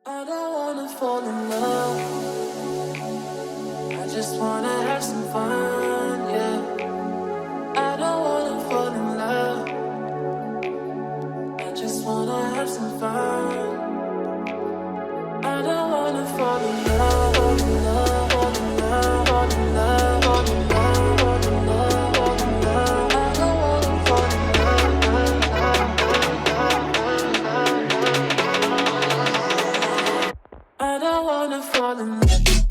I don't wanna fall in love. I just wanna have some fun, yeah. I don't wanna fall in love. I just wanna have some fun. I don't wanna fall in love, fall in love, fall in love, fall in love, fall in love, fall in love, fall in love. I don't wanna fall in love. I don't wanna fall in love.